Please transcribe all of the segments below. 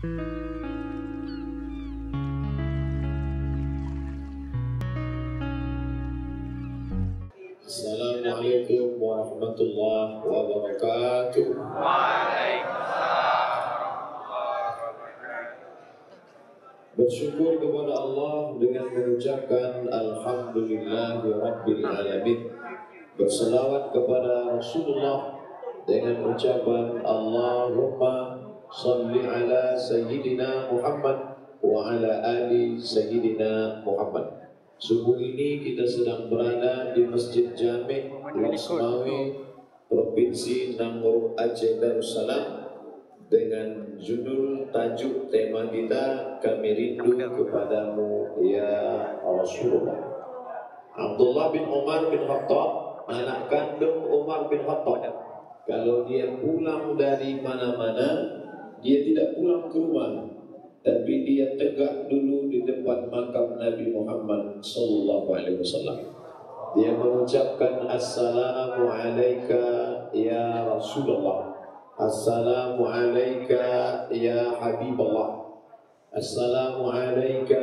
Assalamualaikum warahmatullahi wabarakatuh. Bersyukur kepada Allah dengan mengucapkan Alhamdulillahirabbil alamin. Berselawat kepada Rasulullah dengan ucapan Allahumma salli ala Sayyidina Muhammad wa ala ali Sayyidina Muhammad. Subuh ini kita sedang berada di Masjid Jami' Laksmawi, Provinsi Nangor, Aceh Darussalam, dengan judul tajuk tema kita, Kami Rindu Kepadamu Ya Rasulullah. Abdullah bin Umar bin Khattab, anak kandung Umar bin Khattab, kalau dia pulang dari mana-mana, dia tidak pulang ke rumah, tapi dia tegak dulu di depan makam Nabi Muhammad sallallahu alaihi wasallam. Dia mengucapkan Assalamu alayka ya Rasulullah, Assalamu alayka ya Habiballah, Assalamu alayka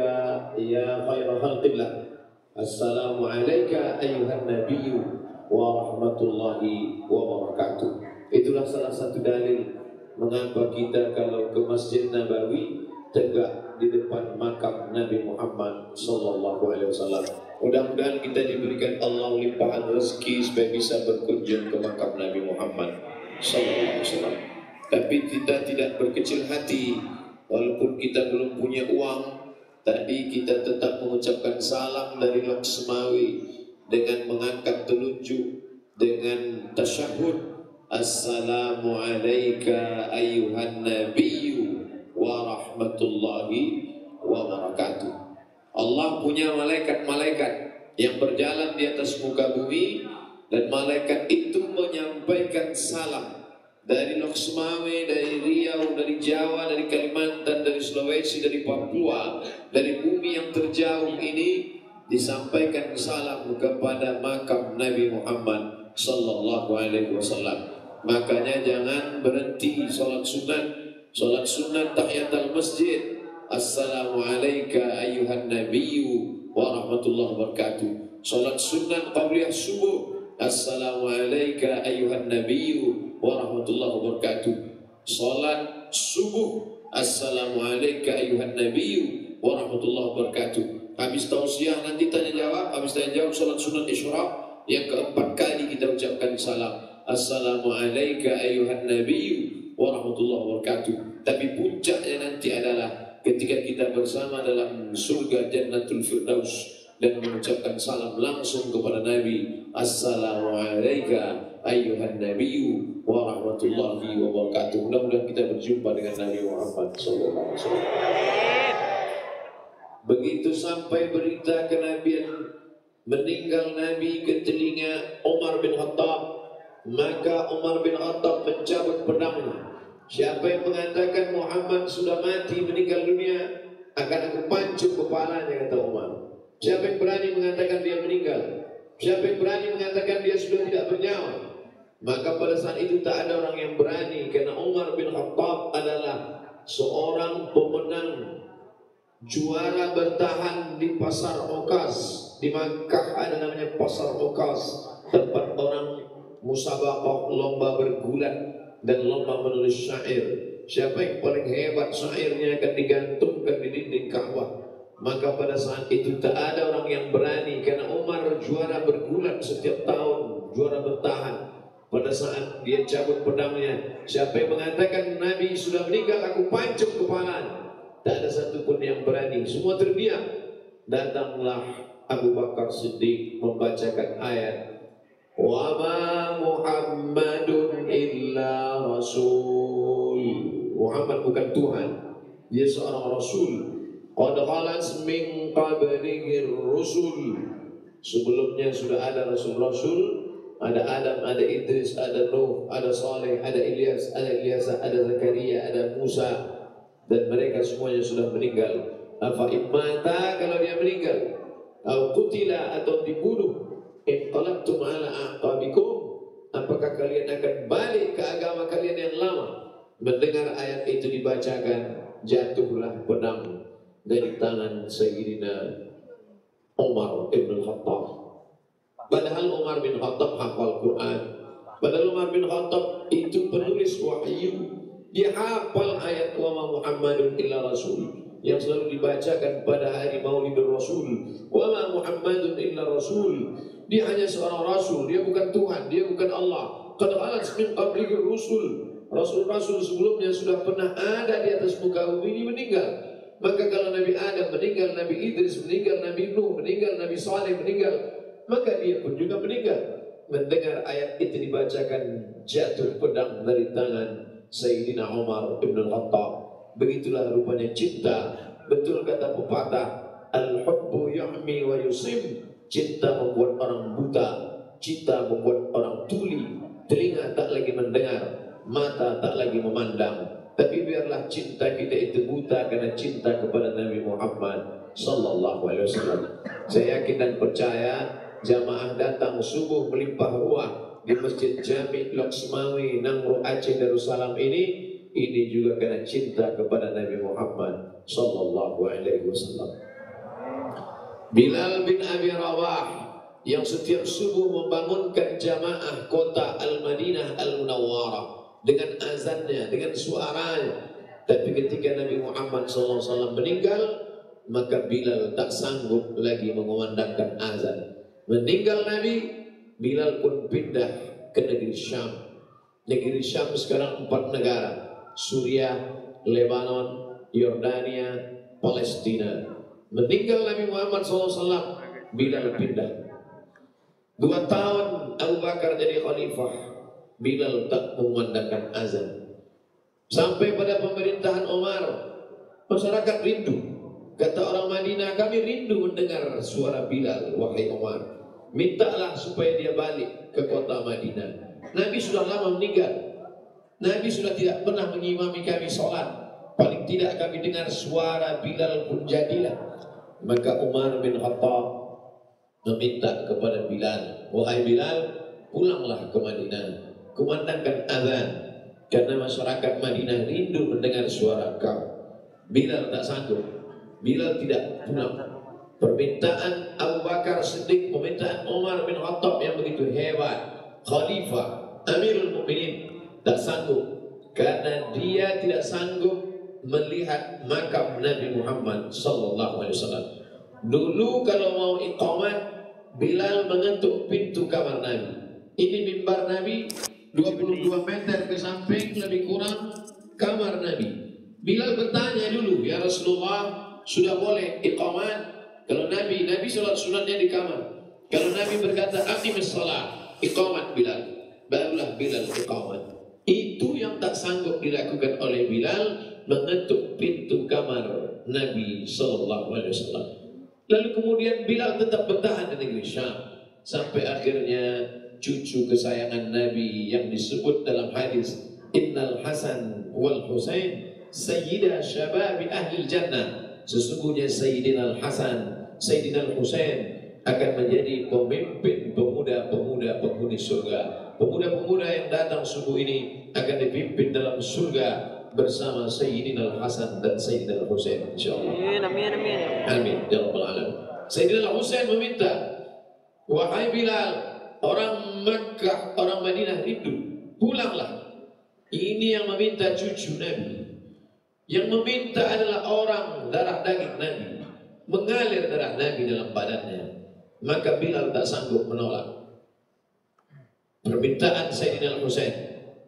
ya khaira khalqillah, Assalamu alayka ayuhan nabiyyu wa rahmatullahi wa barakatuh. Itulah salah satu dalil mengapa kita kalau ke Masjid Nabawi tegak di depan makam Nabi Muhammad sallallahu alaihi wasallam. Mudah-mudahan kita diberikan Allah limpahan rezeki supaya bisa berkunjung ke makam Nabi Muhammad sallallahu alaihi wasallam. Tapi kita tidak berkecil hati, walaupun kita belum punya uang. Tadi kita tetap mengucapkan salam dari Laksmawi dengan mengangkat telunjuk dengan tasyahud Assalamu alayka ayyuhan nabiyyu wa rahmatullahi wa barakatuh. Allah punya malaikat-malaikat yang berjalan di atas muka bumi, dan malaikat itu menyampaikan salam dari Laksmawi, dari Riau, dari Jawa, dari Kalimantan, dari Sulawesi, dari Papua, dari bumi yang terjauh ini, disampaikan salam kepada makam Nabi Muhammad sallallahu alaihi wasallam. Makanya jangan berhenti salat sunat. Salat sunat tahiyatul masjid, Assalamu alayka ayyuhan nabiyyu wa rahmatullahi wa barakatuh. Salat sunat qabliyah subuh, Assalamu alayka ayyuhan nabiyyu wa rahmatullahi wa barakatuh. Salat subuh, Assalamu alayka ayyuhan nabiyyu wa rahmatullahi wa barakatuh. Habis tausiah nanti tanya jawab, habis tanya jawab salat sunat isyraq, yang keempat kali kita ucapkan salam, Assalamu alayka ayyuhan nabiyyu wa rahmatullahi wa barakatuh. Tapi puncaknya nanti adalah ketika kita bersama dalam surga Jannatul Firdaus dan mengucapkan salam langsung kepada Nabi, Assalamu alayka ayyuhan nabiyyu wa rahmatullahi wa barakatuh. Mudah-mudahan kita berjumpa dengan Nabi Muhammad sallallahu alaihi wasallam. Begitu sampai berita kenabian meninggal Nabi ke telinga Umar bin Khattab, maka Umar bin Khattab mencabut pedangnya. Siapa yang mengatakan Muhammad sudah mati, meninggal dunia, akan aku pancung kepalanya, kata Umar. Siapa yang berani mengatakan dia meninggal? Siapa yang berani mengatakan dia sudah tidak bernyawa? Maka pada saat itu tak ada orang yang berani, karena Umar bin Khattab adalah seorang pemenang, juara bertahan di pasar Okaz. Di Makkah ada namanya pasar Okaz, tempat orang musabaqah, lomba bergulat dan lomba menulis syair. Siapa yang paling hebat syairnya akan digantungkan di dinding Ka'bah. Maka pada saat itu tak ada orang yang berani, karena Umar juara bergulat setiap tahun, juara bertahan. Pada saat dia cabut pedangnya, siapa yang mengatakan Nabi sudah meninggal, aku pancung kepalanya. Tak ada satupun yang berani, semua terdiam. Datanglah Abu Bakar Siddiq membacakan ayat, wa ma Muhammadun illa rasul. Muhammad bukan Tuhan, dia seorang rasul. Qad khalat min qablihi rusul. Sebelumnya sudah ada rasul-rasul, ada Adam, ada Idris, ada Nuh, ada Saleh, ada Ilyas, ada Ilyasa, ada Zakaria, ada Musa, dan mereka semuanya sudah meninggal. Afa imata, kalau dia meninggal, au qutila, atau dibunuh, inqalabtum ala aqabikum, apakah kalian akan balik ke agama kalian yang lama? Mendengar ayat itu dibacakan, jatuhlah pedang dari tangan Sayyidina Umar bin Khattab. Padahal Umar bin Khattab hafal Quran. Padahal Umar bin Khattab itu penulis wahyu. Dia hafal ayat wa ma Muhammadun illa rasul yang selalu dibacakan pada hari Maulidur Rasul. Wa ma Muhammadun illa rasul. Dia hanya seorang rasul, dia bukan Tuhan, dia bukan Allah. Qad khalat min qablihi rusul. Rasul-rasul sebelumnya sudah pernah ada di atas muka bumi ini meninggal. Maka kalau Nabi Adam meninggal, Nabi Idris meninggal, Nabi Nuh meninggal, Nabi Saleh meninggal, maka dia pun juga meninggal. Mendengar ayat itu dibacakan, jatuh pedang dari tangan Sayyidina Umar bin Khattab. Begitulah rupanya cinta. Betul kata pepatah, al-hubbu yu'mi wa yusim. Cinta membuat orang buta, cinta membuat orang tuli, telinga tak lagi mendengar, mata tak lagi memandang. Tapi biarlah cinta kita itu buta karena cinta kepada Nabi Muhammad sallallahu alaihi wasallam. Saya yakin dan percaya jamaah datang subuh melimpah ruah di Masjid Jami' Laksmawi Nangro Aceh Darussalam ini juga karena cinta kepada Nabi Muhammad sallallahu alaihi wasallam. Bilal bin Abi Rawah yang setiap subuh membangunkan jamaah kota Al-Madinah Al-Munawwarah dengan azannya, dengan suaranya. Tapi ketika Nabi Muhammad SAW meninggal, maka Bilal tak sanggup lagi mengumandangkan azan. Meninggal Nabi, Bilal pun pindah ke negeri Syam. Negeri Syam sekarang 4 negara: Suriah, Lebanon, Yordania, Palestina. Meninggal Nabi Muhammad SAW, Bilal pindah. 2 tahun Abu Bakar jadi khalifah, Bilal tak mengumandangkan azan. Sampai pada pemerintahan Umar, masyarakat rindu. Kata orang Madinah, kami rindu mendengar suara Bilal, wahai Umar. Mintalah supaya dia balik ke kota Madinah. Nabi sudah lama meninggal. Nabi sudah tidak pernah mengimami kami sholat. Paling tidak kami dengar suara Bilal pun jadilah. Maka Umar bin Khattab meminta kepada Bilal, wahai Bilal, pulanglah ke Madinah, kumandangkan azan, karena masyarakat Madinah rindu mendengar suara kau. Bilal tak sanggup, Bilal tidak pulang. Permintaan Abu Bakar Siddiq, permintaan Umar bin Khattab yang begitu hebat, Khalifah, Amirul Mukminin, tak sanggup, karena dia tidak sanggup melihat makam Nabi Muhammad sallallahu alaihi wasallam. Dulu kalau mau iqamat, Bilal mengetuk pintu kamar Nabi. Ini mimbar Nabi 22 meter ke samping lebih kurang kamar Nabi. Bilal bertanya dulu, ya Rasulullah, sudah boleh iqamat? Kalau Nabi sholat sunatnya di kamar. Kalau Nabi berkata aqimis shalah, iqamat Bilal, barulah Bilal iqamat. Itu yang tak sanggup dilakukan oleh Bilal, mengetuk pintu kamar Nabi sallallahu alaihi wasallam. Lalu kemudian Bilal tetap bertahan di negeri Syam sampai akhirnya cucu kesayangan Nabi yang disebut dalam hadis, Innal Hasan wal Husain sayyida syababi ahli jannah. Sesungguhnya Sayyidina Al-Hasan, Sayyidina Al-Husain akan menjadi pemimpin pemuda-pemuda penghuni surga. Pemuda-pemuda yang datang subuh ini akan dipimpin dalam surga bersama Sayyidina Al-Hasan dan Sayyidina Al-Husain, insyaallah. Amin, amin. Amin ya rabbal alamin. Sayyidina Al-Husain meminta, wahai Bilal, orang Makkah, orang Madinah rindu, pulanglah. Ini yang meminta cucu Nabi. Yang meminta adalah orang darah daging Nabi, mengalir darah Nabi dalam badannya. Maka Bilal tak sanggup menolak permintaan Sayyidina Al-Husain.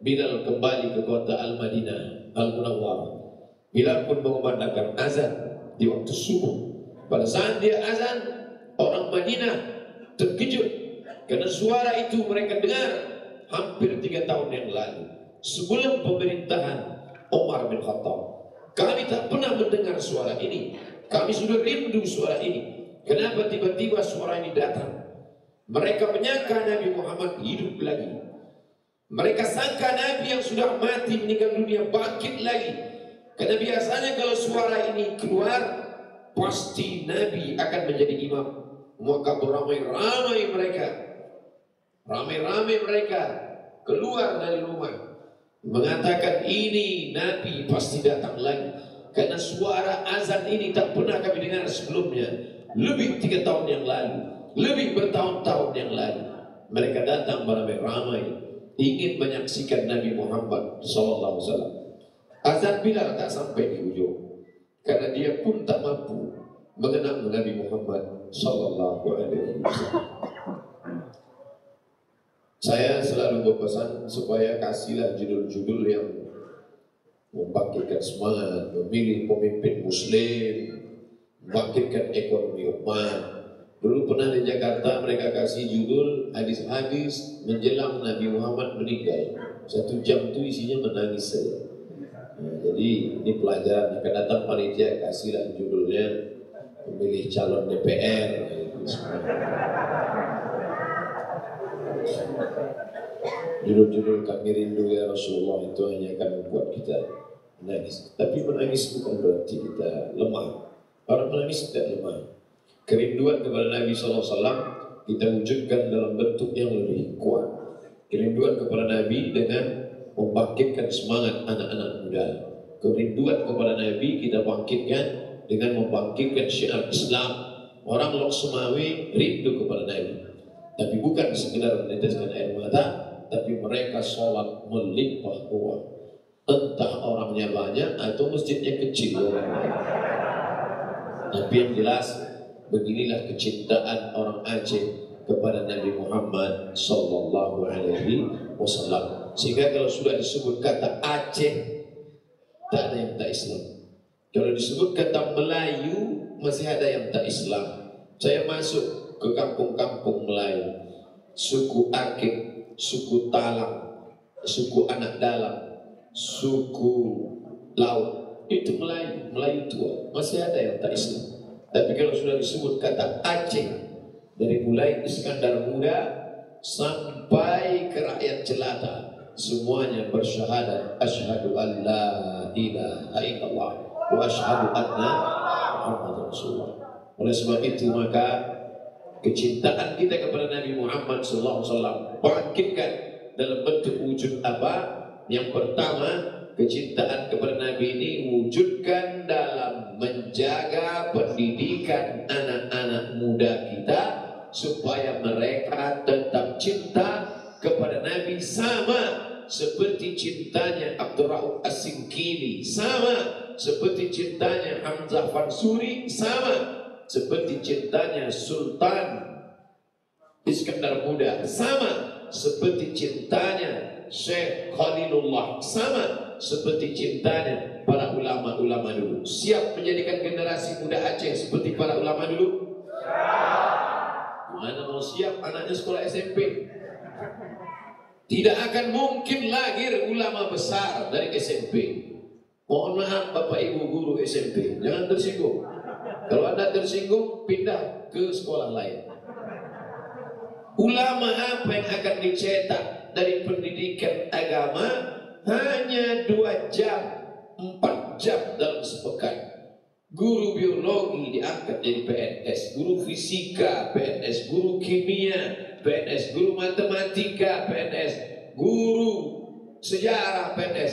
Bilal kembali ke kota Al-Madinah Al-Munawwarah. Bilal pun mengumandangkan azan di waktu subuh. Pada saat dia azan, orang Madinah terkejut karena suara itu mereka dengar hampir 3 tahun yang lalu, sebelum pemerintahan Umar bin Khattab. Kami tak pernah mendengar suara ini. Kami sudah rindu suara ini. Kenapa tiba-tiba suara ini datang? Mereka menyangka Nabi Muhammad hidup lagi. Mereka sangka Nabi yang sudah mati meninggal dunia bangkit lagi. Karena biasanya kalau suara ini keluar, pasti Nabi akan menjadi imam. Maka beramai-ramai mereka, ramai-ramai mereka keluar dari rumah. mengatakan ini Nabi pasti datang lagi, karena suara azan ini tak pernah kami dengar sebelumnya. Lebih 3 tahun yang lalu, lebih bertahun-tahun yang lalu, mereka datang beramai-ramai ingin menyaksikan Nabi Muhammad SAW. Azan Bilal tak sampai di ujung, karena dia pun tak mampu mengenal Nabi Muhammad SAW. Saya selalu berpesan supaya kasihlah judul-judul yang membangkitkan semangat, memilih pemimpin Muslim, membangkitkan ekonomi umat. Dulu pernah di Jakarta mereka kasih judul hadis-hadis menjelang Nabi Muhammad meninggal. 1 jam itu isinya menangis saja. Nah, jadi ini pelajaran. Akan datang panitia kasihlah judulnya memilih calon DPR. Judul-judul kami rindu ya Rasulullah itu hanya akan membuat kita menangis. Tapi menangis bukan berarti kita lemah. Orang menangis tidak lemah. Kerinduan kepada Nabi SAW kita wujudkan dalam bentuk yang lebih kuat. Kerinduan kepada Nabi dengan membangkitkan semangat anak-anak muda. Kerinduan kepada Nabi kita bangkitkan dengan membangkitkan syiar Islam. Orang Lok Sumawi rindu kepada Nabi, tapi bukan sekedar meneteskan air mata, tapi mereka sholat melimpah ruah. Entah orangnya banyak atau masjidnya kecil. Tapi yang jelas, beginilah kecintaan orang Aceh kepada Nabi Muhammad Sallallahu Alaihi Wasallam. Sehingga kalau sudah disebut kata Aceh, tak ada yang tak Islam. Kalau disebut kata Melayu, masih ada yang tak Islam. Saya masuk ke kampung-kampung Melayu, suku Akik, suku Talang, suku Anak Dalam, suku Laut, itu Melayu, Melayu tua, masih ada yang tak Islam. Tapi kalau sudah disebut kata Aceh, dari mulai Iskandar Muda sampai ke rakyat jelata, semuanya bersyahadat asyhadu an la ilaha illallah wa asyhadu anna Muhammadar Rasulullah. Oleh sebab itu maka kecintaan kita kepada Nabi Muhammad SAW bangkitkan dalam bentuk wujud apa? Yang pertama, kecintaan kepada Nabi ini wujudkan dalam menjaga pendidikan anak-anak muda kita supaya mereka tetap cinta kepada Nabi, sama seperti cintanya Abdul Rauf As-Singkili, sama seperti cintanya Hamzah Fansuri, sama seperti cintanya Sultan Iskandar Muda, sama seperti cintanya Syekh Khalilullah, sama seperti cintanya para ulama-ulama dulu. Siap menjadikan generasi muda Aceh seperti para ulama dulu? Mana mau siap anaknya sekolah SMP? Tidak akan mungkin lahir ulama besar dari SMP. Mohon maaf Bapak Ibu guru SMP, jangan tersinggung. Kalau Anda tersinggung, pindah ke sekolah lain. Ulama apa yang akan dicetak dari pendidikan agama? Hanya 2 jam, 4 jam dalam sepekan. Guru biologi diangkat jadi PNS, guru fisika PNS, guru kimia PNS, guru matematika PNS, guru sejarah PNS,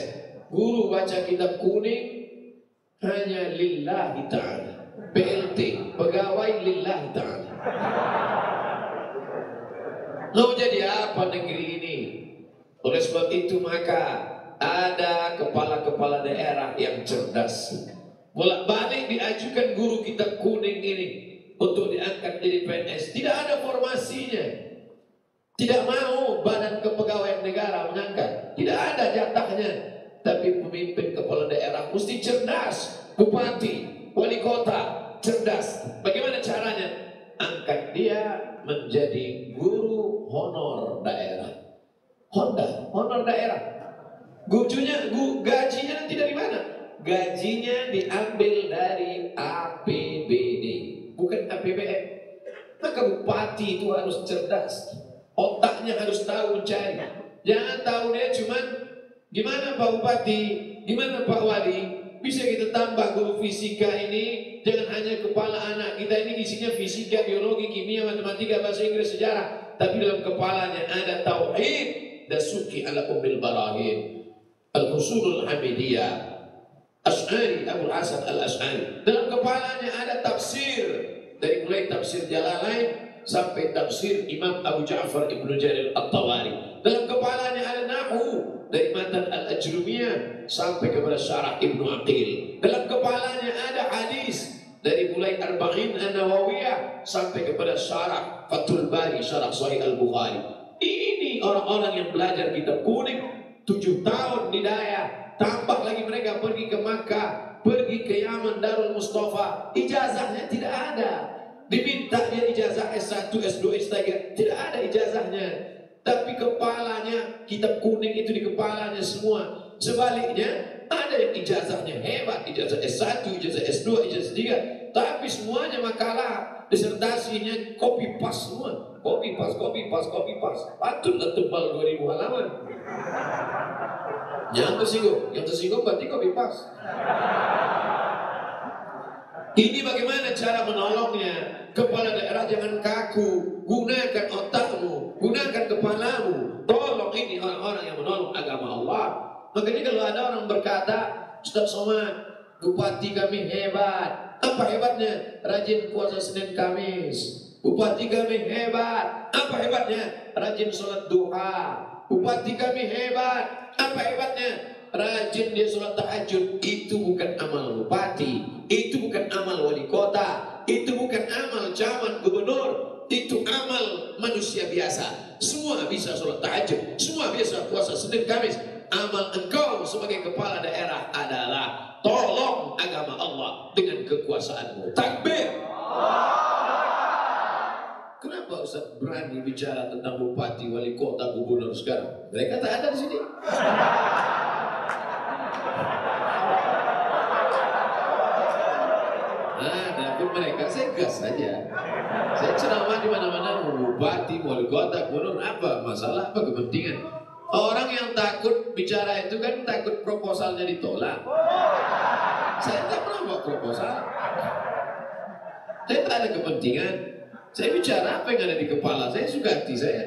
guru baca kitab kuning hanya lillahi ta'ala. PLT, pegawai lillahi ta'ala. Mau jadi apa negeri ini? Oleh sebab itu maka ada kepala-kepala daerah yang cerdas. Bolak-balik diajukan guru kitab kuning ini untuk diangkat jadi PNS. Tidak ada formasinya. Tidak mau Badan Kepegawaian Negara mengangkat. Tidak ada jatahnya. Tapi pemimpin kepala daerah mesti cerdas. Bupati, wali kota, cerdas. Bagaimana caranya? Angkat dia menjadi guru honor daerah. Honor daerah. Gajinya nanti dari mana? Gajinya diambil dari APBD, bukan APBN. Maka bupati itu harus cerdas. Otaknya harus tahu mencari. Jangan tahu dia cuman gimana Pak Bupati, gimana Pak Wali, bisa kita tambah guru fisika ini. Jangan hanya kepala anak kita ini isinya fisika, biologi, kimia, matematika, bahasa Inggris, sejarah, tapi dalam kepalanya ada tauhid, dasuki ala umbil barahin. Al-Usulul Hamidiyah, Asy'ari, Abu Hasan Al-Asy'ari. Dalam kepalanya ada tafsir, dari mulai tafsir Jalalain sampai tafsir Imam Abu Ja'far Ibnu Jarir At-Tabari. Dalam kepalanya ada nahwu, dari matan Al-Ajrumiyah sampai kepada syarah Ibnu Aqil. Dalam kepalanya ada hadis, dari mulai Arba'in An-Nawawiyah sampai kepada syarah Fathul Bari, syarah Sahih Al-Bukhari. Ini orang-orang yang belajar kitab kuning 7 tahun di Daya, tambah lagi mereka pergi ke Makkah, pergi ke Yaman, Darul Mustafa. Ijazahnya tidak ada. Diminta dia ijazah S1, S2, S3, tidak ada ijazahnya. Tapi kepalanya, kitab kuning itu di kepalanya semua. Sebaliknya, ada yang ijazahnya hebat, ijazah S1, ijazah S2, ijazah S3, tapi semuanya makalah, disertasinya copy paste semua. Copy paste, copy paste, copy paste. Patutlah tebal 2000 halaman. Yang tersinggung berarti copy paste. Ini bagaimana cara menolongnya? Kepala daerah jangan kaku, gunakan otakmu, gunakan kepalamu. Tolong ini orang-orang yang menolong agama Allah. Makanya kalau ada orang berkata, Ustaz Somad, bupati kami hebat. Apa hebatnya? Rajin puasa Senin Kamis. Bupati kami hebat. Apa hebatnya? Rajin sholat duha. Bupati kami hebat. Apa hebatnya? Rajin dia sholat tahajud. Itu bukan amal bupati, itu bukan amal wali kota, itu bukan amal camat gubernur, itu amal manusia biasa. Semua bisa sholat tahajud, semua bisa puasa Senin Kamis. Amal engkau sebagai kepala daerah adalah tolong agama Allah dengan kekuasaanmu. Takbir. Kenapa Ustaz berani bicara tentang bupati, wali kota, gubernur sekarang? Mereka tak ada di sini. Pun mereka, saya gas saja. Saya ceramah di mana-mana, bupati, wali kota, gubernur, apa masalah, apa kepentingan? Orang yang takut bicara itu kan takut proposalnya ditolak. Saya tak pernah buat proposal. Saya tak ada kepentingan. Saya bicara apa yang ada di kepala saya, suka hati saya.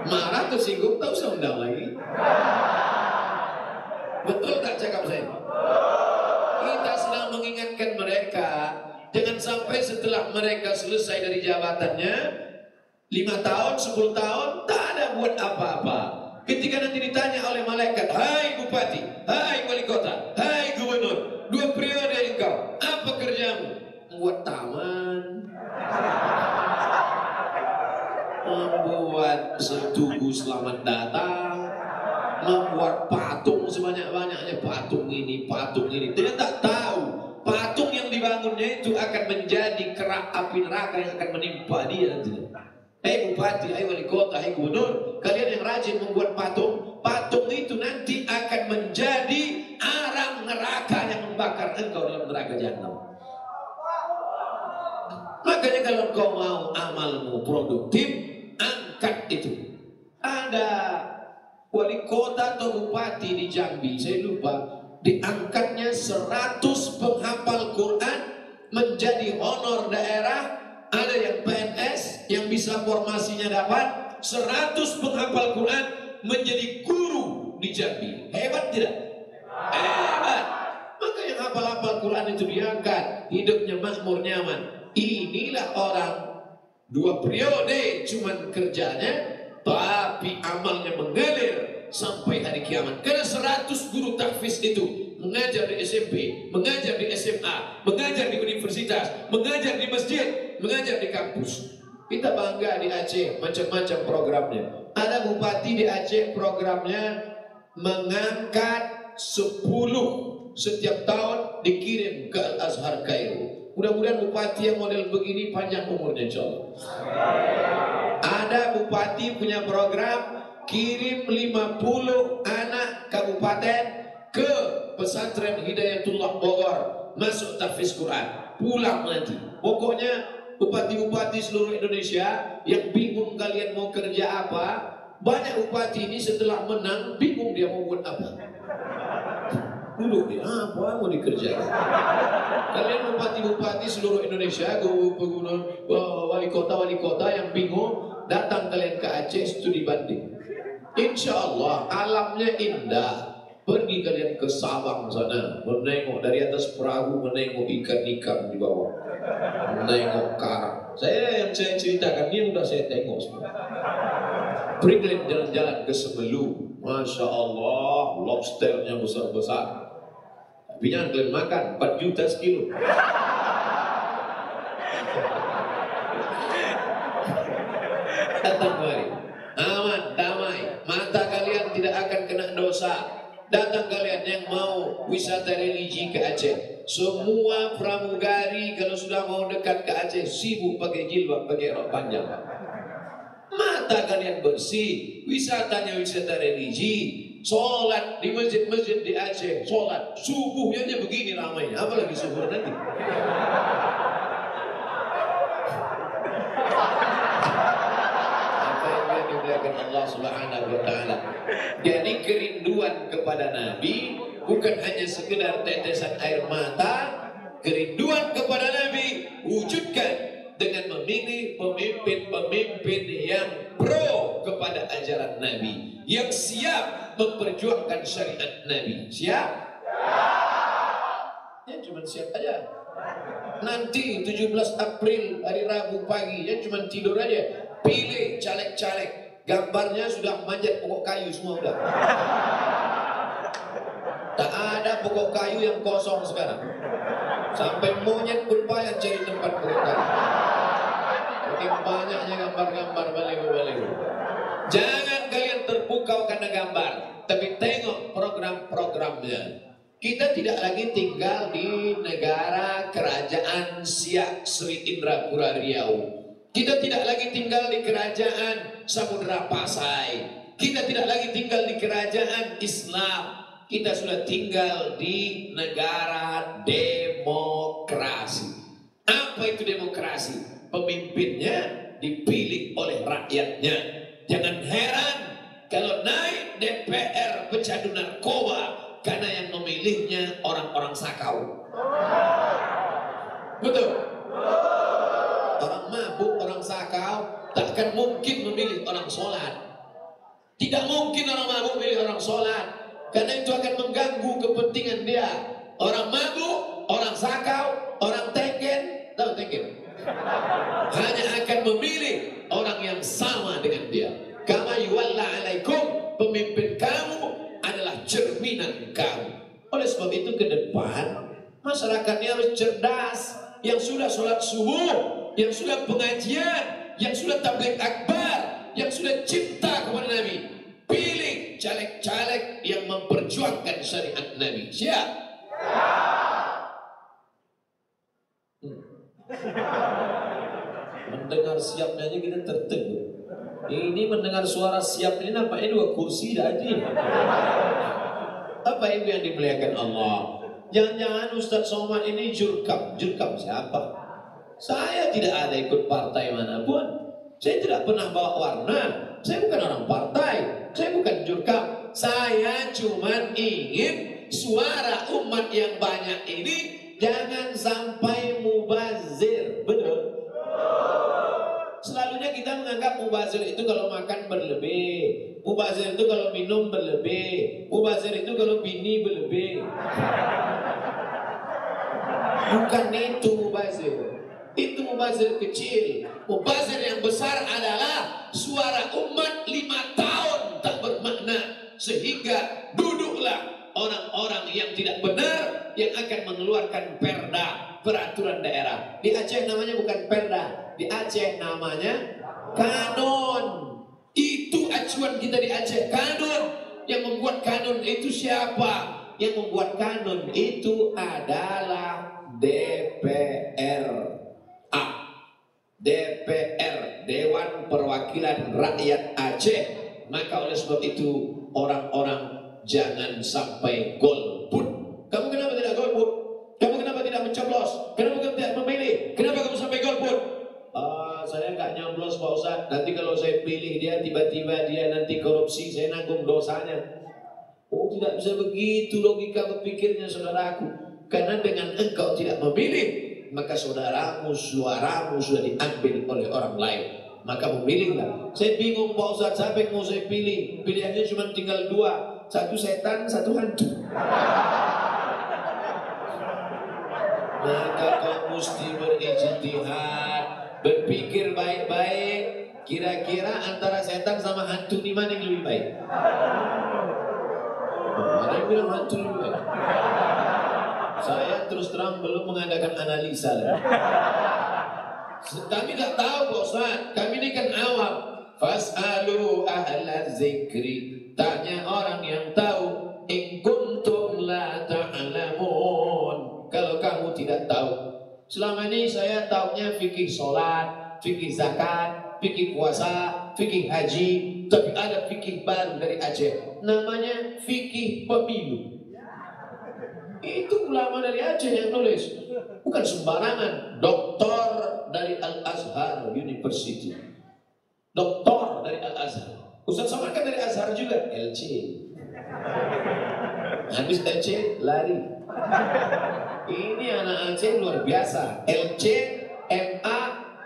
Marah tersinggung, tak usah undang lagi. Betul tak cakap saya? Kita sedang mengingatkan mereka. Jangan sampai setelah mereka selesai dari jabatannya 5 tahun, 10 tahun tak ada buat apa-apa. Ketika nanti ditanya oleh malaikat, hai bupati, hai wali kota, hai gubernur, 2 periode engkau, apa kerjamu? Membuat taman, membuat setugu selamat datang, membuat patung sebanyak-banyaknya, patung ini. Dia tak tahu patung yang dibangunnya itu akan menjadi kerak api neraka yang akan menimpa dia nanti. Hei bupati, hei wali kota, hei gubernur, kalian yang rajin membuat patung, patung itu nanti akan menjadi arang neraka yang membakar engkau dalam neraka jahanam. Makanya kalau kau mau amalmu produktif, angkat itu. Ada wali kota atau bupati di Jambi, saya lupa, diangkatnya 100 penghafal Quran menjadi honor daerah. Ada yang PNS yang bisa formasinya dapat 100 penghafal Quran menjadi guru di Jambi. Hebat tidak? Hebat. Maka yang hafal-hafal Quran itu diangkat, hidupnya makmur nyaman. Inilah orang 2 periode cuman kerjanya, tapi amalnya mengalir sampai hari kiamat. Karena 100 guru tahfiz itu mengajar di SMP, mengajar di SMA, mengajar di universitas, mengajar di masjid, mengajar di kampus. Kita bangga di Aceh, macam-macam programnya. Ada bupati di Aceh, programnya mengangkat 10 setiap tahun dikirim ke Al-Azhar Kairo. Mudah-mudahan bupati yang model begini panjang umurnya, insyaallah. Ada bupati punya program kirim 50 anak kabupaten ke pesantren Hidayatullah Bogor, masuk tahfiz Quran, pulang nanti. Pokoknya bupati-bupati seluruh Indonesia yang bingung kalian mau kerja apa, banyak bupati ini setelah menang bingung dia mau buat apa. Dulu dia apa mau dikerjakan. Kalian bupati-bupati seluruh Indonesia, gubernur, wali kota yang bingung, datang kalian ke Aceh studi banding. Insya Allah alamnya indah, Pergi kalian ke Sabang sana, menengok dari atas perahu, menengok ikan-ikan di bawah, menengok karang. Yang saya ceritakan ini udah saya tengok semua. Pergi kalian jalan-jalan ke Semelu, Masya Allah, lobsternya besar-besar. Tapi jangan kalian makan, 4 juta sekilo. Datang kemari, aman, damai, mata kalian tidak akan kena dosa. Datang kalian yang mau wisata religi ke Aceh. Semua pramugari kalau sudah mau dekat ke Aceh sibuk pakai jilbab, pakai rok panjang. Mata kalian bersih, wisatanya wisata religi. Sholat di masjid-masjid di Aceh, sholat subuhnya aja begini ramainya, apalagi subuh nanti. Allah Subhanahu wa Ta'ala. Jadi kerinduan kepada Nabi bukan hanya sekedar tetesan air mata. Kerinduan kepada Nabi wujudkan dengan memilih pemimpin-pemimpin yang pro kepada ajaran Nabi, yang siap memperjuangkan syariat Nabi. Siap? Ya cuma siap aja. Nanti 17 April hari Rabu pagi ya cuma tidur aja. Pilih caleg-caleg. Gambarnya sudah manjat pokok kayu semua udah. Tak ada pokok kayu yang kosong sekarang. Sampai monyet pun payah cari tempat pokok kayu. Makin banyaknya gambar-gambar baliho-baliho. Jangan kalian terpukau karena gambar, tapi tengok program-programnya. Kita tidak lagi tinggal di negara kerajaan Siak Sri Indrapura Riau. Kita tidak lagi tinggal di kerajaan Samudra Pasai. Kita tidak lagi tinggal di kerajaan Islam. Kita sudah tinggal di negara demokrasi. Apa itu demokrasi? Pemimpinnya dipilih oleh rakyatnya. Jangan heran kalau naik DPR pecandu narkoba karena yang memilihnya orang-orang sakau. Betul? Orang mabuk, orang sakau takkan mungkin memilih orang sholat. Tidak mungkin orang mabuk memilih orang sholat, karena itu akan mengganggu kepentingan dia. Orang mabuk, orang sakau, orang tenggen, tahu tenggen? Hanya akan memilih orang yang sama dengan dia. Kama yuwalla alaikum, pemimpin kamu adalah cerminan kamu. Oleh sebab itu ke depan masyarakatnya harus cerdas. Yang sudah sholat subuh, yang sudah pengajian, yang sudah tabligh akbar, yang sudah cinta kepada Nabi, pilih caleg-caleg yang memperjuangkan syariat Nabi. Siap? Mendengar siapnya aja kita tertegun. Ini mendengar suara siap ini nampaknya 2 kursi tadi. Apa itu yang dimuliakan Allah? Jangan-jangan Ustadz Somad ini jurkam. Jurkam siapa? Saya tidak ada ikut partai manapun. Saya tidak pernah bawa warna. Saya bukan orang partai. Saya bukan jurkam. Saya cuma ingin suara umat yang banyak ini jangan sampai mubazir. Betul? Selalunya kita menganggap mubazir itu kalau makan berlebih. Mubazir itu kalau minum berlebih. Mubazir itu kalau bini berlebih. Bukan itu mubazir. Itu mubazir kecil. Mubazir yang besar adalah suara umat 5 tahun tak bermakna, sehingga duduklah orang-orang yang tidak benar yang akan mengeluarkan perda, peraturan daerah. Di Aceh namanya bukan perda, di Aceh namanya kanun. Itu acuan kita di Aceh, kanun. Yang membuat kanun itu siapa? Yang membuat kanun itu adalah DPR. DPR, Dewan Perwakilan Rakyat Aceh. Maka oleh sebab itu orang-orang jangan sampai golput. Kamu kenapa tidak golput? Kamu kenapa tidak mencoblos? Kenapa kamu tidak memilih? Kenapa kamu sampai golput? Saya nggak nyoblos Pak Ustadz. Nanti kalau saya pilih dia, tiba-tiba dia nanti korupsi, saya nanggung dosanya. Oh, tidak bisa begitu logika berpikirnya saudaraku. Karena dengan engkau tidak memilih, maka saudaramu, suaramu sudah diambil oleh orang lain. Maka memilihlah. Saya bingung Pak Ustadz, siapa yang mau saya pilih? Pilihannya cuma tinggal 2. satu setan, satu hantu. Maka kau mesti berijtihad, berpikir baik-baik. Kira-kira antara setan sama hantu di mana yang lebih baik? Ada yang bilang hantu lebih baik. Saya terus terang belum mengadakan analisa lagi. Kami tak tahu Pak Ustaz, kami ini kan awam. Fas'alu ahla zikri, tanya orang yang tahu. In kuntum la ta'lamun, kalau kamu tidak tahu. Selama ini saya taunya fikih sholat, fikih zakat, fikih puasa, fikih haji. Tapi ada fikih baru dari Aceh, namanya fikih pemilu. Itu ulama dari Aceh yang nulis, bukan sembarangan. Doktor dari Al-Azhar University, doktor dari Al-Azhar. Ustaz Somad kan dari Azhar juga, LC. Habis LC lari. Ini anak Aceh luar biasa. LC, MA,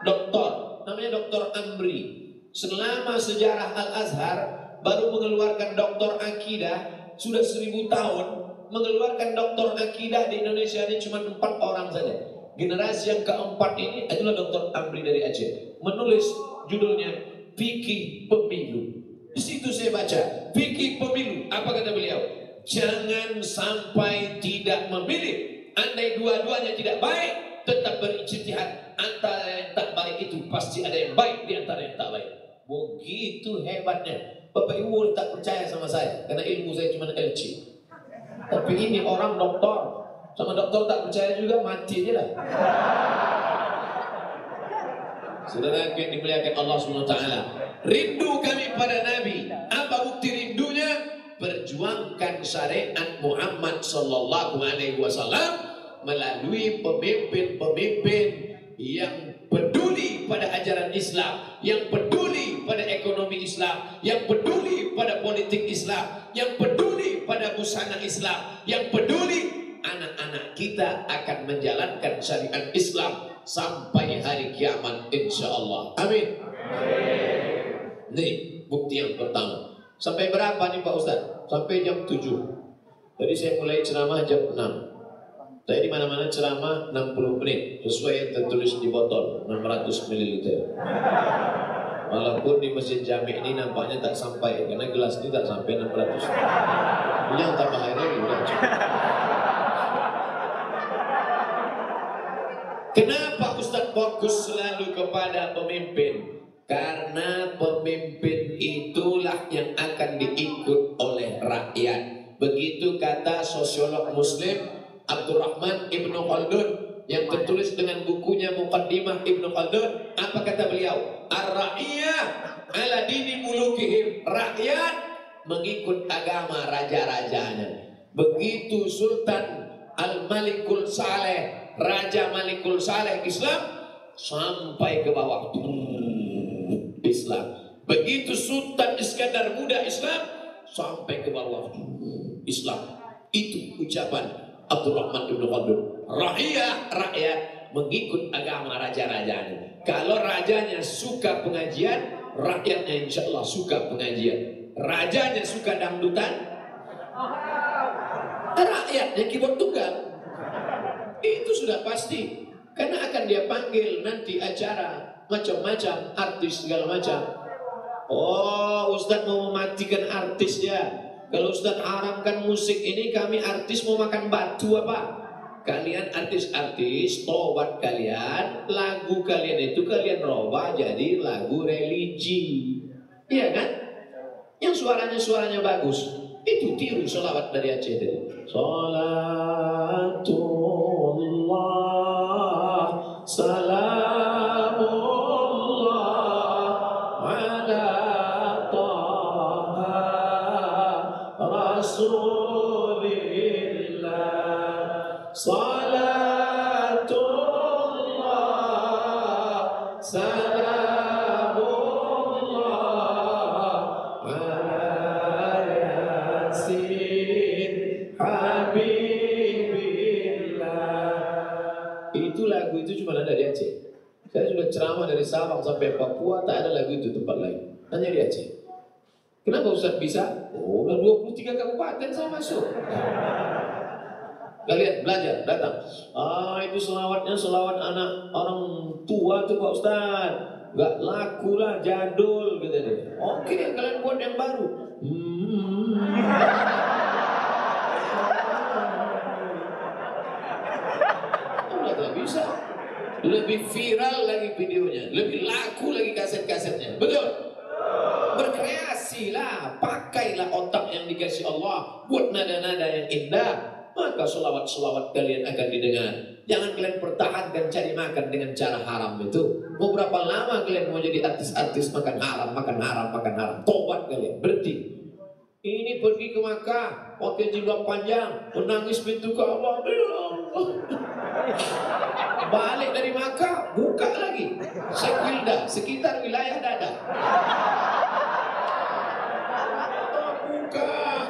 doktor. Namanya Doktor Amri. Selama sejarah Al-Azhar baru mengeluarkan doktor akidah. Sudah 1000 tahun mengeluarkan doktor akidah di Indonesia ini cuma 4 orang saja. Generasi yang keempat ini adalah Doktor Amri dari Aceh. Menulis judulnya Fikih Pemilu. Di situ saya baca Fikih Pemilu. Apa kata beliau? Jangan sampai tidak memilih. Andai dua-duanya tidak baik, tetap berijtihad. Antara yang tak baik itu pasti ada yang baik di antara yang tak baik. Begitu hebatnya. Bapak Ibu boleh tak percaya sama saya, karena ilmu saya cuma LC. Tapi ini orang doktor, sama doktor tak percaya juga, mati aja lah. Saudara yang dimuliakan Allah SWT, rindu kami pada Nabi. Apa bukti rindunya? Perjuangkan syariat Muhammad Sallallahu Alaihi Wasallam melalui pemimpin-pemimpin yang peduli pada ajaran Islam, yang peduli pada ekonomi Islam, yang peduli pada politik Islam, yang peduli pada busana Islam, yang peduli anak-anak kita akan menjalankan syariat Islam sampai hari kiamat insyaallah. Amin. Nih bukti yang pertama. Sampai berapa nih Pak Ustaz? Sampai jam 7. Tadi saya mulai ceramah jam 6. Saya di mana-mana ceramah 60 menit sesuai yang tertulis di botol 600 ml. Walaupun di Masjid Jami ini nampaknya tak sampai, karena gelas ini tak sampai 600. Ini yang tambah airnya udah cukup. Kenapa Ustaz fokus selalu kepada pemimpin? Karena pemimpin itulah yang akan diikut oleh rakyat. Begitu kata sosiolog muslim Abdurrahman Ibnu Khaldun yang tertulis dengan bukunya Muqaddimah Ibnu Khaldun. Apa kata beliau? Ar-ra'iyah ala dini mulukihim. Rakyat mengikut agama raja-rajanya. Begitu Sultan Al-Malikul Saleh, Raja Malikul Saleh Islam, sampai ke bawah Islam. Begitu Sultan Iskandar Muda Islam, sampai ke bawah Islam. Itu ucapan Abdurrahman Ibnu Khaldun. Rakyat mengikut agama raja-rajanya. Kalau rajanya suka pengajian, rakyatnya insya Allah suka pengajian. Rajanya suka dangdutan, rakyatnya keyboard tunggal. Itu sudah pasti. Karena akan dia panggil nanti acara macam-macam, artis segala macam. Oh, Ustadz mau mematikan artis ya. Kalau Ustadz haramkan musik ini, kami artis mau makan batu apa? Kalian artis-artis, tobat kalian, lagu kalian itu kalian robah jadi lagu religi. Iya kan? Yang suaranya bagus. Itu tiru sholawat dari Aceh tadi. Salatullah, salamullah ala taha rasulillah. Salatullah, salamullah ala yasin habibillah. Itu lagu itu cuma ada di Aceh. Saya sudah ceramah dari Sabang sampai Papua, tak ada lagu itu tempat lain. Hanya di Aceh. Kenapa Ustaz bisa? Oh, udah 23 kabupaten saya masuk. Kalian belajar, datang. Itu selawatnya selawat anak orang tua tuh Pak Ustaz. Gak laku lah, jadul gitu deh. Oke, kalian buat yang baru. Udah tak bisa. Lebih viral lagi videonya, lebih laku lagi kaset-kasetnya. Betul? Berkreasilah, pakailah otak yang dikasih Allah buat nada-nada yang indah. Maka selawat-selawat kalian akan didengar. Jangan kalian pertahankan cari makan dengan cara haram itu. Mau berapa lama kalian mau jadi artis-artis makan haram, makan haram, makan haram? Tobat kalian, berhenti. Ini pergi ke Makkah, pakai jilbab panjang, menangis pintu Ka'bah. Balik dari Makkah, buka lagi sekwilda, sekitar wilayah dada.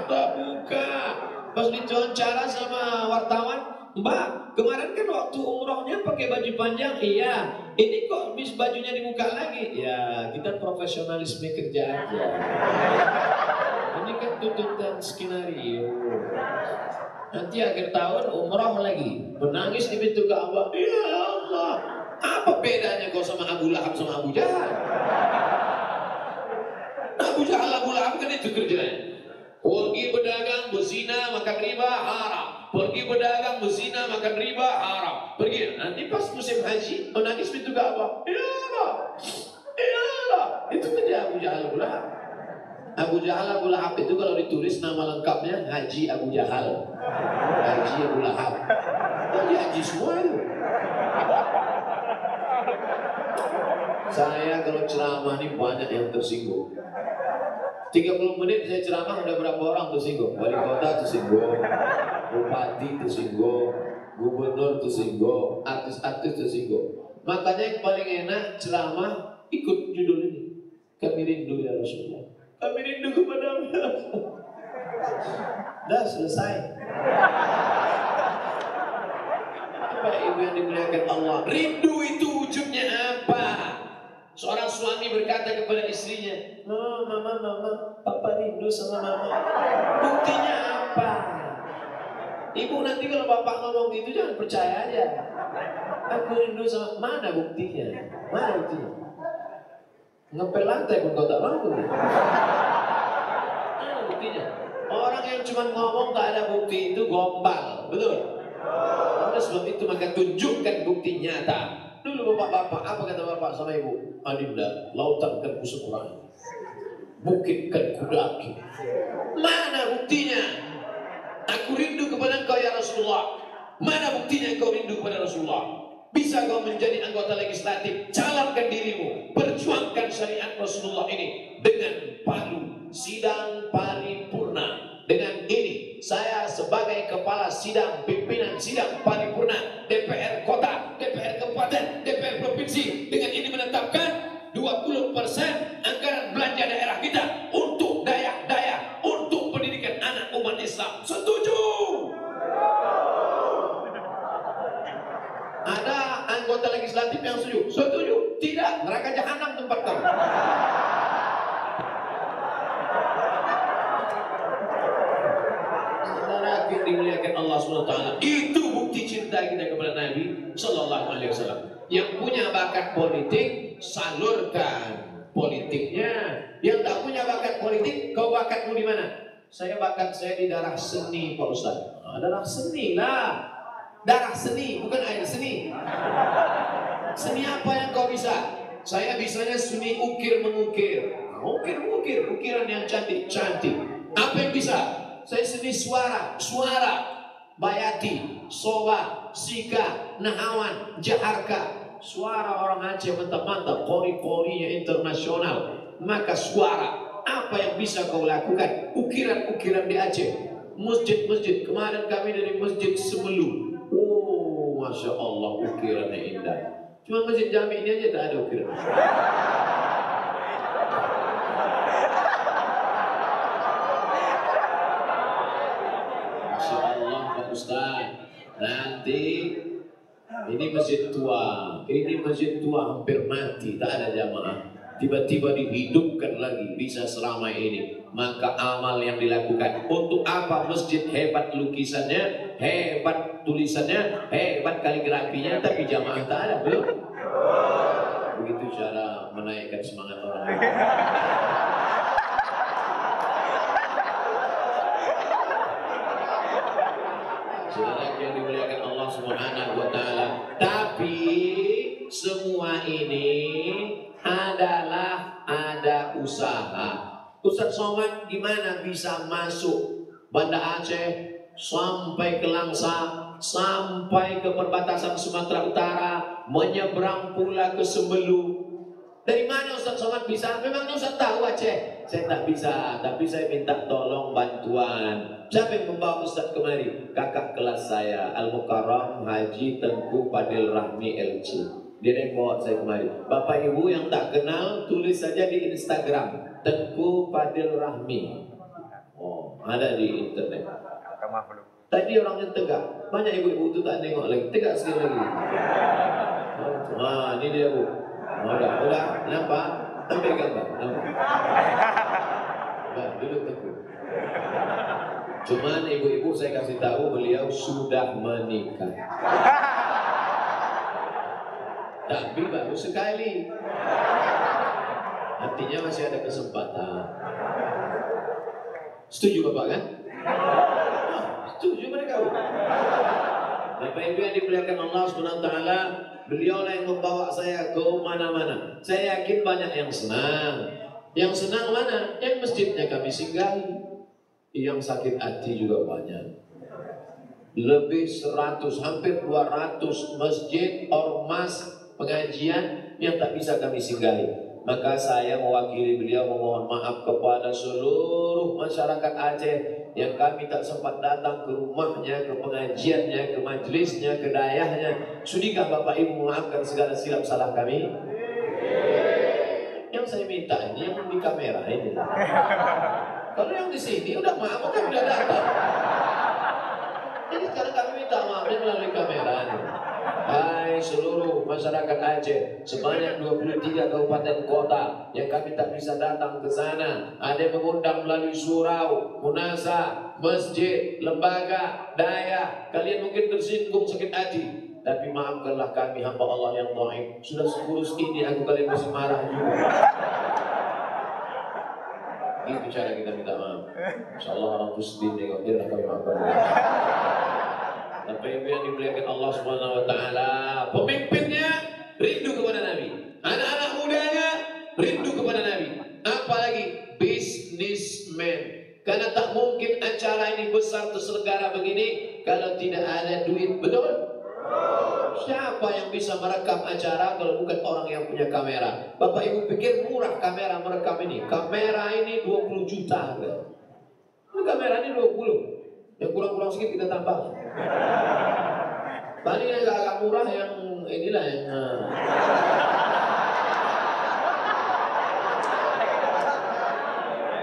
Tak buka. Pas diwawancara sama wartawan, Mbak, kemarin kan waktu umrohnya pakai baju panjang, iya. Ini kok bis bajunya dibuka lagi? Ya, kita profesionalisme kerja aja. Ini kan tuntutan skenario. Nanti akhir tahun umroh lagi, menangis di pintu Ka'bah. Ya Allah, apa bedanya kau sama Abu Lahab sama Abu Jahal? Abu Jahal, Abu Lahab kan itu kerjanya. Pergi berdagang, berzina, makan riba, haram. Pergi berdagang, berzina, makan riba, haram. Pergi, nanti pas musim haji, menangis pintu Ka'bah. Ya Allah, ya Allah. Itu kerja Abu Jahal, Abu Lahab. Abu Jahal, Abu Lahab itu kalau ditulis nama lengkapnya Haji Abu Jahal, Haji Abu Lahab. Jadi haji semua itu. Saya kalau ceramah ini banyak yang tersinggung. 30 menit saya ceramah udah berapa orang tersinggung? Wali kota tersinggung, bupati tersinggung, gubernur tersinggung, artis-artis tersinggung. Makanya yang paling enak ceramah ikut judul ini. Kami rindu ya Rasulullah. Kami rindu kepadamu ya Rasulullah. Dah selesai. Apa ibu yang dimuliakan Allah? Rindu itu wujudnya apa? Seorang suami berkata kepada istrinya, "Oh, mama, papa rindu sama mama." Buktinya apa? Ibu nanti kalau bapak ngomong gitu jangan percaya aja. Aku rindu sama, mana buktinya? Mana buktinya? Ngepel lantai pun kau tak mampu. Mana buktinya? Orang yang cuma ngomong tak ada bukti itu gombal, betul? Oleh sebab itu maka tunjukkan bukti nyata. Dulu bapak-bapak, apa kata bapak sama ibu? Adinda, lautan kan kuseberangi, bukit kan kudaki. Mana buktinya? Aku rindu kepada engkau ya Rasulullah. Mana buktinya engkau rindu kepada Rasulullah? Bisa kau menjadi anggota legislatif, calonkan dirimu, perjuangkan syariat Rasulullah ini dengan palu sidang paripurna. Dengan ini saya sebagai kepala sidang, pimpinan sidang paripurna DPR kota, DPR kabupaten, DPR provinsi, dengan ini menetapkan 20% anggaran belanja daerah kita untuk daya-daya, untuk pendidikan anak umat Islam. Setuju? Ada anggota legislatif yang setuju? Setuju? Tidak, neraka jahanam tempat kamu. Saudara dimuliakan Allah SWT. Itu bukti cinta kita kepada Nabi Sallallahu Alaihi Wasallam. Yang punya bakat politik, salurkan politiknya. Yang tak punya bakat politik, kau bakatmu di mana? Saya bakat saya di darah seni, Pak Ustaz. Darah seni lah. Darah seni, bukan air seni. Seni apa yang kau bisa? Saya bisanya seni ukir mengukir. Ukir mengukir, ukiran yang cantik cantik. Apa yang bisa? Saya seni suara, bayati, soba, sika, nahawan, jaharka. Suara orang Aceh mantap-mantap, kori-korinya internasional. Maka suara, apa yang bisa kau lakukan? Ukiran-ukiran di Aceh. Masjid-masjid, kemarin kami dari Masjid Semelu. Oh, Masya Allah, ukirannya indah. Cuma Masjid Jami ini aja tak ada ukiran. Masya Allah, Pak Ustaz. Nanti ini masjid tua hampir mati, tak ada jamaah. tiba-tiba dihidupkan lagi, bisa selama ini. Maka amal yang dilakukan, untuk apa masjid hebat lukisannya, hebat tulisannya, hebat kaligrafinya, tapi jamaah tak ada, belum? Begitu cara menaikkan semangat orang. Saudara yang dimuliakan Allah Subhanahu wa taala. Tapi semua ini adalah ada usaha. Ustaz Somad gimana bisa masuk Banda Aceh sampai ke Langsa, sampai ke perbatasan Sumatera Utara, menyeberang pula ke Sembelu? Dari mana Ustaz Somad bisa? Memangnya Ustaz tahu Aceh? Saya tak bisa, tapi saya minta tolong bantuan. Siapa yang membawa Ustaz kemari? Kakak kelas saya, Al-Mukarram Haji Tengku Fadil Rahmi LC. Dia yang bawa saya kemari. Bapak Ibu yang tak kenal, tulis saja di Instagram Tengku Fadil Rahmi. Oh, ada di internet. Tadi orangnya tegak. Banyak ibu-ibu itu tak nengok lagi. Tegak sekali lagi. Wah, ini dia Bu. Udah, nampak? Ambil gambar. Nah, duduk Tengku. Cuman ibu-ibu saya kasih tahu beliau sudah menikah. Tapi baru sekali. Artinya masih ada kesempatan. Setuju Bapak kan? Setuju mereka. Bapak Ibu yang dimuliakan Allah Subhanahu wa taala, beliau yang membawa saya ke mana-mana. Saya yakin banyak yang senang. Yang senang mana? Yang masjidnya kami singgahi. Yang sakit hati juga banyak. Lebih 100, hampir 200 masjid, ormas, pengajian yang tak bisa kami singgahi. Maka saya mewakili beliau memohon maaf kepada seluruh masyarakat Aceh yang kami tak sempat datang ke rumahnya, ke pengajiannya, ke majelisnya, ke dayahnya. Sudikah Bapak Ibu memaafkan segala silap salah kami? Yang saya minta ini yang di kamera ini. Kalau yang di sini udah maaf kan udah datang. Jadi sekarang kami minta maafnya melalui kamera ini. Hai seluruh masyarakat Aceh, sebanyak 23 kabupaten kota yang kami tak bisa datang ke sana. Ada yang mengundang melalui surau, munasa, masjid, lembaga, daya. Kalian mungkin tersinggung sakit hati, tapi maafkanlah kami hamba Allah yang dhaif. Sudah sekurus ini aku kalian masih marah juga. Itu cara kita minta maaf. Insyaallah orang itu sedih nengok dia lah kami maafkan. Bapak Ibu yang dimuliakan Allah Subhanahu wa taala, pemimpinnya rindu kepada Nabi, anak-anak mudanya rindu kepada Nabi, apalagi bisnismen. Karena tak mungkin acara ini besar terselenggara begini kalau tidak ada duit, betul? Siapa yang bisa merekam acara kalau bukan orang yang punya kamera? Bapak Ibu pikir murah kamera merekam ini? Kamera ini 20 juta. Ini kamera ini 20. Yang kurang-kurang sedikit kita tambah. Paling yang agak murah yang inilah yang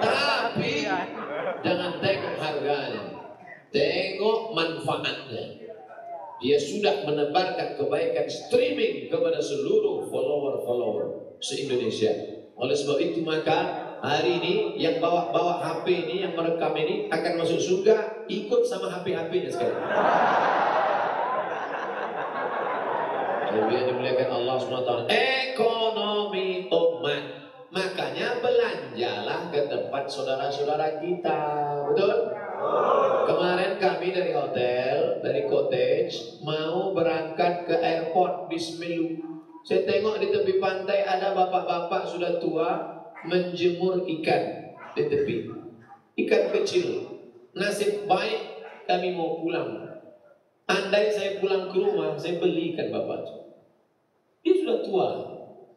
tapi jangan tengok harganya, tengok manfaatnya. Dia sudah menebarkan kebaikan streaming kepada seluruh follower-follower se-Indonesia. Oleh sebab itu maka hari ini yang bawa HP ini, yang merekam ini akan masuk surga ikut sama HP-HP-nya sekarang. Yang dimuliakan Allah SWT. Ekonomi umat. Makanya belanjalah ke tempat saudara-saudara kita. Betul? Kemarin kami dari hotel, dari cottage, mau berangkat ke airport Bismillah. Saya tengok di tepi pantai ada bapak-bapak sudah tua menjemur ikan di tepi. Ikan kecil. Nasib baik kami mau pulang. Andai saya pulang ke rumah, saya belikan bapak. Dia sudah tua.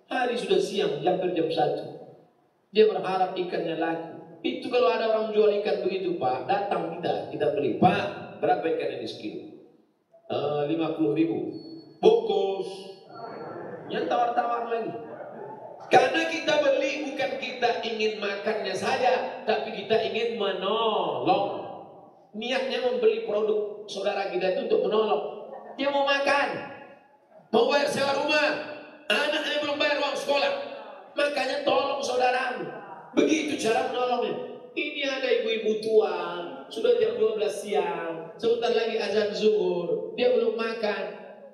Hari sudah siang, hampir jam 1. Dia berharap ikannya laku. Itu kalau ada orang jual ikan begitu Pak, datang kita beli. Pak, berapa ikan ini sekilo? 50.000. Bungkus. Yang tawar-tawar lagi. Karena kita beli bukan kita ingin makannya saja, tapi kita ingin menolong. Niatnya membeli produk saudara kita itu untuk menolong. Dia mau makan, mau bayar sewa rumah, anaknya belum bayar uang sekolah. Makanya cara menolongnya. Ini ada ibu-ibu tua, sudah jam 12 siang, sebentar lagi azan zuhur, dia belum makan,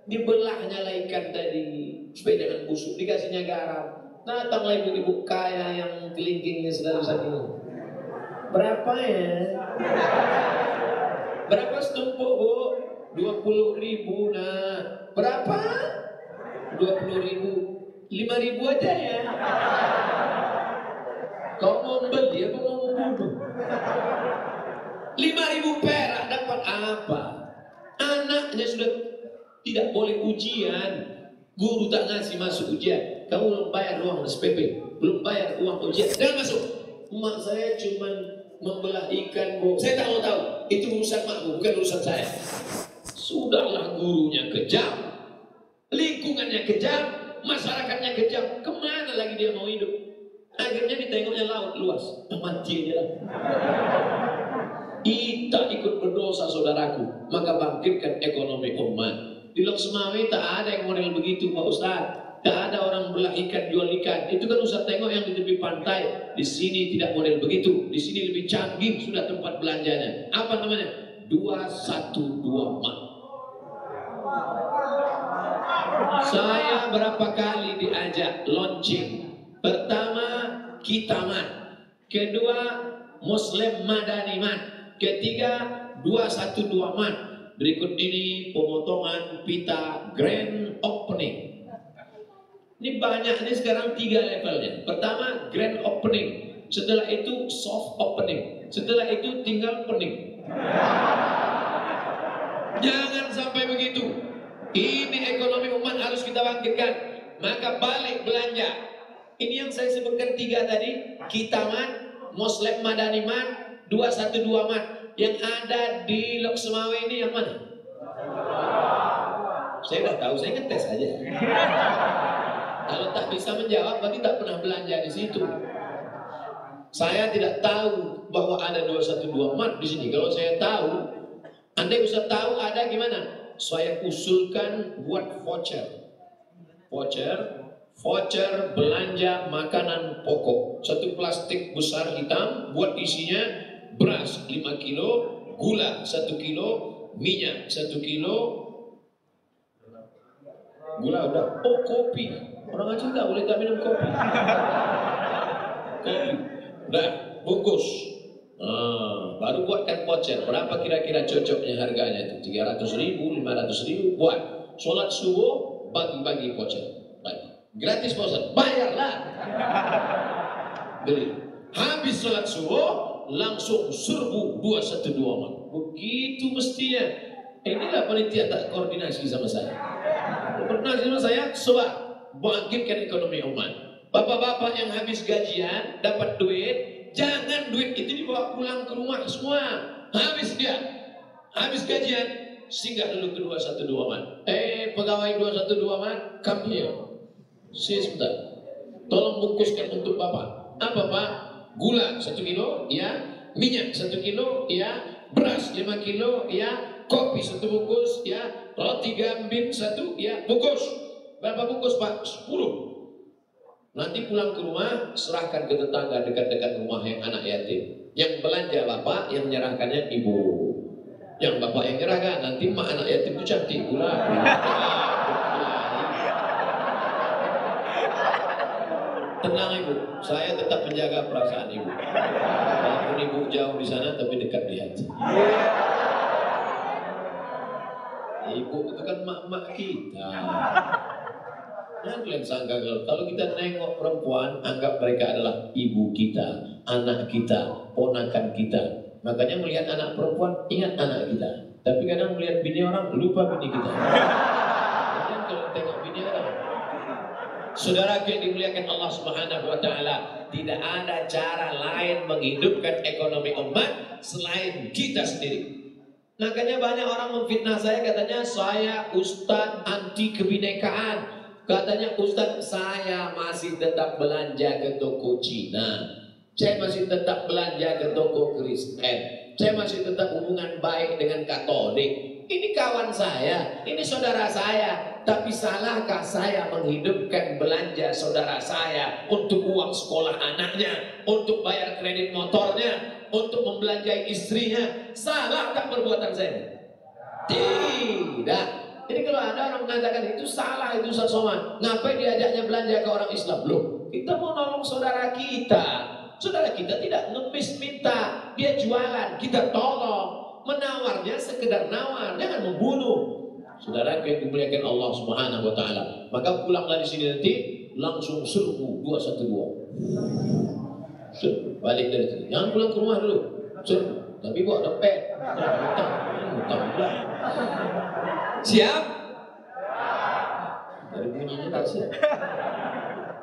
dibelahnya lah ikan tadi supaya jangan busuk, dikasihnya garam. Datanglah ibu-ibu kaya yang kelingkingnya sedang ini. Berapa ya? Berapa setumpuk, Bu? 20.000. Nah, berapa? 20.000. 5.000 aja ya. Kau mau beli apa mau membunuh? 5.000 perak dapat apa? Anaknya sudah tidak boleh ujian. Guru tak ngasih masuk ujian. Kamu belum bayar uang SPP, belum bayar uang ujian, jangan masuk. Mak saya cuma membelah ikan, Bu. Saya tak mau tahu. Itu urusan makmu, bukan urusan saya. Sudahlah, gurunya kejam, lingkungannya kejam, masyarakatnya kejam. Kemana lagi dia mau hidup? Akhirnya ditengoknya laut luas, mati aja lah. Kita ikut berdosa, saudaraku. Maka bangkitkan ekonomi umat. Di Lok Semawi tak ada yang model begitu, Pak Ustaz. Tak ada orang belah ikan, jual ikan. Itu kan Ustaz tengok yang di tepi pantai. Di sini tidak model begitu. Di sini lebih canggih sudah tempat belanjanya. Apa namanya? 212 Mat. Saya berapa kali diajak launching. Pertama, Kita Mat. Kedua, Muslim Madani Mat. Ketiga, 212 Mat. Berikut ini pemotongan pita grand opening. Ini banyak, ini sekarang 3 levelnya. Pertama, grand opening. Setelah itu soft opening. Setelah itu tinggal pening. Jangan sampai begitu. Ini ekonomi umat harus kita bangkitkan. Maka balik belanja. Ini yang saya sebutkan 3 tadi. Kita Mat, Muslim Madani Mat, 212 Mat. Yang ada di Lok Semawi ini yang mana? Saya udah tahu, saya ngetes aja. Kalau tak bisa menjawab, berarti tak pernah belanja di situ. Saya tidak tahu bahwa ada 212 Mat di sini. Kalau saya tahu, Anda bisa tahu ada gimana? Saya usulkan buat voucher. Voucher belanja makanan pokok. 1 plastik besar hitam buat isinya beras 5 kilo, gula 1 kilo, minyak 1 kilo, gula udah. Oh, kopi. Orang Aceh tak boleh tak minum kopi. Kopi. Udah, bungkus. Baru buatkan voucher. Berapa kira-kira cocoknya harganya itu? 300.000, 500.000. Buat. Sholat subuh, bagi-bagi voucher. Gratis voucher. Bayarlah. Beli. Habis sholat subuh, langsung serbu 212 Mat. Begitu mestinya. Inilah panitia tak koordinasi sama saya. Koordinasi sama saya, coba bangkitkan ekonomi umat. Bapak-bapak yang habis gajian dapat duit, jangan duit itu dibawa pulang ke rumah semua. Habis dia, habis gajian, singgah dulu ke 212 Mat. Pegawai 212 Mat, come here. Sebentar. Tolong bungkuskan untuk bapak. Apa Pak? Gula 1 kilo, ya. Minyak 1 kilo, ya. Beras 5 kilo, ya. Kopi 1 bungkus, ya. Roti gambir 1, ya. Bungkus. Berapa bungkus Pak? 10. Nanti pulang ke rumah, serahkan ke tetangga dekat-dekat rumah yang anak yatim. Yang belanja bapak, yang menyerahkannya ibu. Yang bapak yang nyerahkan, nanti mak anak yatim itu cantik pula. Tenang ibu, saya tetap menjaga perasaan ibu. Walaupun ibu jauh di sana, tapi dekat di hati. Ibu itu kan mak-mak kita. Jangan kalian sangka kalau kita nengok perempuan, anggap mereka adalah ibu kita, anak kita, ponakan kita. Makanya melihat anak perempuan, ingat anak kita. Tapi kadang melihat bini orang, lupa bini kita. Jangan kalau tengok bini orang. Saudara yang dimuliakan Allah Subhanahu wa Ta'ala, tidak ada cara lain menghidupkan ekonomi umat selain kita sendiri. Makanya banyak orang memfitnah saya, katanya saya Ustadz anti kebinekaan. Katanya Ustadz saya masih tetap belanja ke toko Cina, saya masih tetap belanja ke toko Kristen, saya masih tetap hubungan baik dengan Katolik. Ini kawan saya, ini saudara saya. Tapi salahkah saya menghidupkan belanja saudara saya untuk uang sekolah anaknya, untuk bayar kredit motornya, untuk membelanjai istrinya? Salah tak perbuatan saya? Tidak. Jadi kalau ada orang mengatakan itu salah, itu Ustaz Somad, ngapain diajaknya belanja ke orang Islam? Loh, kita mau nolong saudara kita. Saudara kita tidak ngemis minta, dia jualan, kita tolong. Menawarnya sekedar nawar, jangan membunuh. Saudara yang dimuliakan Allah Subhanahu wa taala. Maka pulang dari sini nanti langsung serbu 212. Balik dari sini. Jangan pulang ke rumah dulu. Serbu. Tapi bawa dompet. Siap? Dari bunyinya tak siap.